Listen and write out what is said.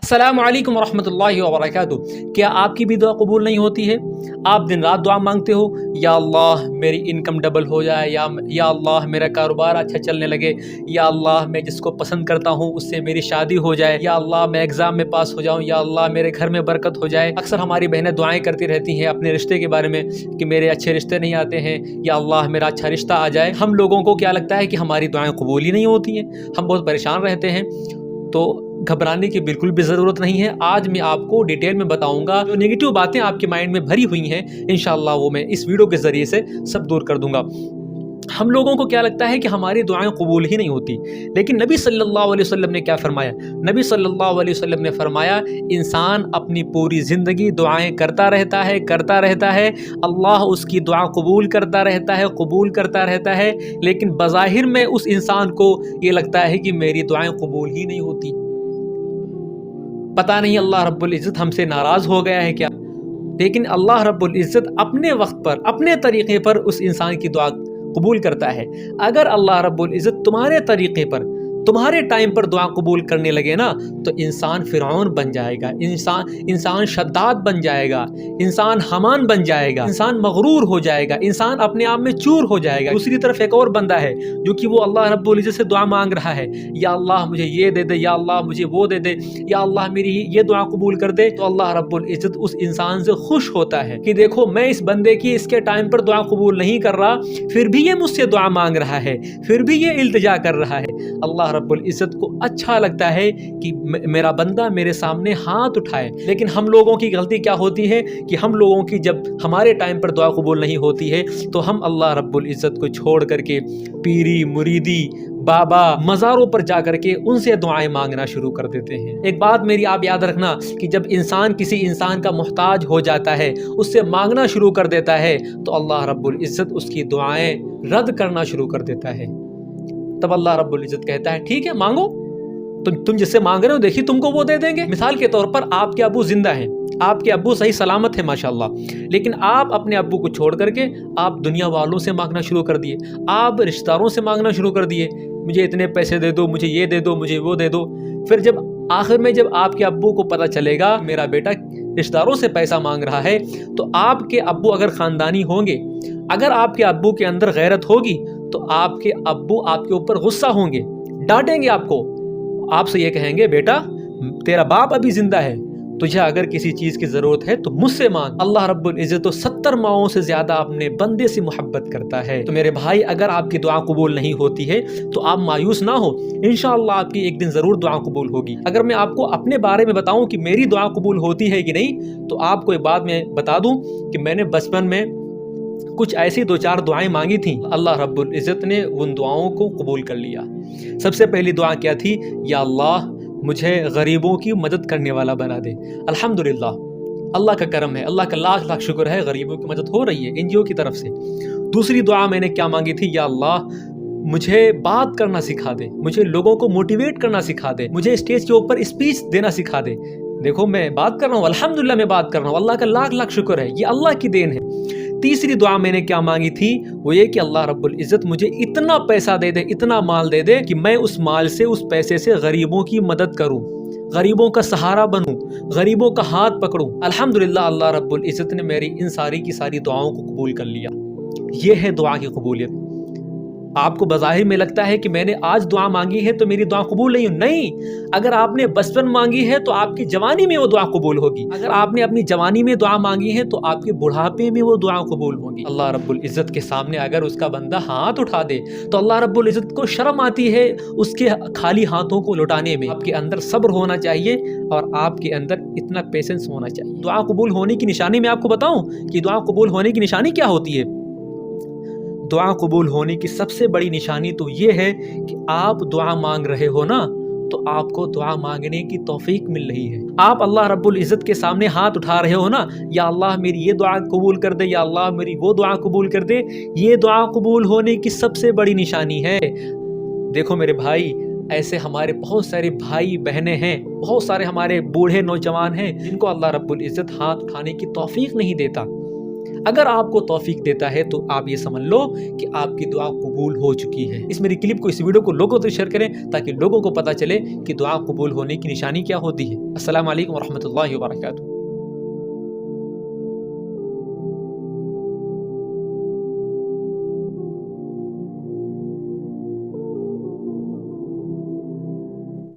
अस्सलामु अलैकुम वरहमतुल्लाहि वबरकातुह। क्या आपकी भी दुआ कबूल नहीं होती है? आप दिन रात दुआ मांगते हो, या अल्लाह मेरी इनकम डबल हो जाए, या अल्लाह मेरा कारोबार अच्छा चलने लगे, या अल्लाह मैं जिसको पसंद करता हूँ उससे मेरी शादी हो जाए, या अल्लाह मैं एग्ज़ाम में पास हो जाऊँ, या अल्लाह मेरे घर में बरकत हो जाए। अक्सर हमारी बहनें दुआएं करती रहती हैं अपने रिश्ते के बारे में कि मेरे अच्छे रिश्ते नहीं आते हैं, या अल्लाह मेरा अच्छा रिश्ता आ जाए। हम लोगों को क्या लगता है कि हमारी दुआएं कबूल ही नहीं होती हैं, हम बहुत परेशान रहते हैं। तो घबराने की बिल्कुल भी ज़रूरत नहीं है। आज मैं आपको डिटेल में बताऊंगा जो नेगेटिव बातें आपके माइंड में भरी हुई हैं, इंशाअल्लाह वो मैं इस वीडियो के ज़रिए से सब दूर कर दूंगा। हम लोगों को क्या लगता है कि हमारी दुआएं कबूल ही नहीं होती, लेकिन नबी सल्लल्लाहु अलैहि वसल्लम ने क्या फरमाया? नबी सल्लल्लाहु अलैहि वसल्लम ने फरमाया, इंसान अपनी पूरी ज़िंदगी दुआएं करता रहता है, अल्लाह उसकी दुआ कबूल करता रहता है, लेकिन बज़ाहिर में उस इंसान को ये लगता है कि मेरी दुआएं कबूल ही नहीं होती। पता नहीं अल्लाह रब्बुल इज़्ज़त हमसे नाराज़ हो गया है क्या? लेकिन अल्लाह रब्बुल इज़्ज़त अपने वक्त पर, अपने तरीक़े पर उस इंसान की दुआ कबूल करता है। अगर अल्लाह रब्बुल इज़्ज़त तुम्हारे तरीक़े पर, तुम्हारे टाइम पर दुआ कबूल करने लगे ना, तो इंसान फ़िरऔन बन जाएगा, इंसान शद्दाद बन जाएगा, इंसान हमान बन जाएगा, इंसान मगरूर हो जाएगा, इंसान अपने आप में चूर हो जाएगा। दूसरी तरफ एक और बंदा है जो कि वो अल्लाह रब्बुल इज़्ज़त से दुआ मांग रहा है, या अल्लाह मुझे ये दे दे, या अल्लाह मुझे वो दे दे, या अल्लाह मेरी ये दुआ कबूल कर दे। तो अल्लाह रब्बुल इज़्ज़त उस इंसान से खुश होता है कि देखो मैं इस बंदे की इसके टाइम पर दुआ कबूल नहीं कर रहा, फिर भी ये मुझसे दुआ मांग रहा है, फिर भी ये इल्तिजा कर रहा है। अल्लाह रब्बुल इज़्ज़त को अच्छा लगता है कि मेरा बंदा मेरे सामने हाथ उठाए। लेकिन हम लोगों की गलती क्या होती है कि हम लोगों की जब हमारे टाइम पर दुआ कबूल नहीं होती है तो हम अल्लाह रब्बुल इज़्ज़त को छोड़ करके पीरी, मुरीदी, बाबा, मज़ारों पर जा करके उनसे दुआएं मांगना शुरू कर देते हैं। एक बात मेरी आप याद रखना कि जब इंसान किसी इंसान का मोहताज हो जाता है, उससे मांगना शुरू कर देता है, तो अल्लाह रब्बुल इज़्ज़त उसकी दुआएं रद्द करना शुरू कर देता है। तब अल्लाह रब्बुल इज़्ज़त कहता है ठीक है मांगो, तुम जिससे मांग रहे हो देखिए तुमको वो दे देंगे। मिसाल के तौर पर आपके अब्बू जिंदा हैं, आपके अब्बू सही सलामत है माशाल्लाह, लेकिन आप अपने अब्बू को छोड़ करके आप दुनिया वालों से मांगना शुरू कर दिए, आप रिश्तेदारों से मांगना शुरू कर दिए, मुझे इतने पैसे दे दो, मुझे ये दे दो, मुझे वो दे दो। फिर जब आखिर में जब आपके अब्बू को पता चलेगा मेरा बेटा रिश्तेदारों से पैसा मांग रहा है, तो आपके अब्बू अगर ख़ानदानी होंगे, अगर आपके अब्बू के अंदर गैरत होगी, तो आपके अब्बू आपके ऊपर गुस्सा होंगे, डांटेंगे आपको, आपसे ये कहेंगे बेटा तेरा बाप अभी जिंदा है, तुझे अगर किसी चीज की जरूरत है तो मुझसे मांग। अल्लाह रब्बुल इज़्ज़त तो 70 माओं से ज्यादा अपने बंदे से मोहब्बत करता है। तो मेरे भाई अगर आपकी दुआ कबूल नहीं होती है तो आप मायूस ना हो, इंशाअल्लाह आपकी एक दिन जरूर दुआ कबूल होगी। अगर मैं आपको अपने बारे में बताऊं कि मेरी दुआ कबूल होती है कि नहीं, तो आपको एक बात मैं बता दूं कि मैंने बचपन में कुछ ऐसी 2-4 दुआएं मांगी थी, अल्लाह रब्बुल इज़्ज़त ने उन दुआओं को कबूल कर लिया। सबसे पहली दुआ क्या थी? या अल्लाह मुझे गरीबों की मदद करने वाला बना दे। अल्हम्दुलिल्लाह, अल्लाह का करम है, अल्लाह का लाख लाख शुक्र है, गरीबों की मदद हो रही है एनजीओ की तरफ से। दूसरी दुआ मैंने क्या मांगी थी? या अल्लाह मुझे बात करना सिखा दे, मुझे लोगों को मोटिवेट करना सिखा दे, मुझे स्टेज के ऊपर स्पीच देना सिखा दे। देखो मैं बात कर रहा हूँ, अल्हम्दुलिल्लाह मैं बात कर रहा हूँ, अल्लाह का लाख लाख शुक्र है, ये अल्लाह की देन है। तीसरी दुआ मैंने क्या मांगी थी? वो ये कि अल्लाह रब्बुल इज़्ज़त मुझे इतना पैसा दे दे, इतना माल दे दे कि मैं उस माल से, उस पैसे से गरीबों की मदद करूं, गरीबों का सहारा बनूं, गरीबों का हाथ पकड़ूं। अल्हम्दुलिल्लाह अल्लाह रब्बुल इज़्ज़त ने मेरी इन सारी की सारी दुआओं को कबूल कर लिया। ये है दुआ की कबूलियत। आपको बज़ाहिर में लगता है कि मैंने आज दुआ मांगी है तो मेरी दुआ कबूल नहीं, अगर आपने बचपन मांगी है तो आपकी जवानी में वो दुआ कबूल होगी, अगर आपने अपनी जवानी में दुआ मांगी है तो आपके बुढ़ापे में वो दुआ कबूल होगी। अल्लाह रब्बुल इज़्ज़त के सामने अगर उसका बंदा हाथ उठा दे तो अल्लाह रब्बुल इज़्ज़त को शर्म आती है उसके खाली हाथों को लौटाने में। आपके अंदर सब्र होना चाहिए और आपके अंदर इतना पेशेंस होना चाहिए। दुआ कबूल होने की निशानी मैं आपको बताऊं कि दुआ कबूल होने की निशानी क्या होती है? दुआ कबूल होने की सबसे बड़ी निशानी तो ये है कि आप दुआ मांग रहे हो ना, तो आपको दुआ मांगने की तौफीक मिल रही है। आप अल्लाह रब्बुल इज़्ज़त के सामने हाथ उठा रहे हो ना, या अल्लाह मेरी ये दुआ कबूल कर दे, या अल्लाह मेरी वो दुआ कबूल कर दे, ये दुआ कबूल होने की सबसे बड़ी निशानी है। देखो मेरे भाई, ऐसे हमारे बहुत सारे भाई बहनें हैं, बहुत सारे हमारे बूढ़े नौजवान हैं जिनको अल्लाह रब्बुल इज़्ज़त हाथ उठाने की तौफीक नहीं देता। اگر آپ کو توفیق دیتا ہے تو آپ یہ سمجھ لو کہ آپ کی دعا قبول ہو چکی ہے۔ اس میری کلپ کو، اس ویڈیو کو لوگوں تک شیئر کریں تاکہ لوگوں کو پتہ چلے کہ دعا قبول ہونے کی نشانی کیا ہوتی ہے۔ السلام علیکم ورحمۃ اللہ وبرکاتہ۔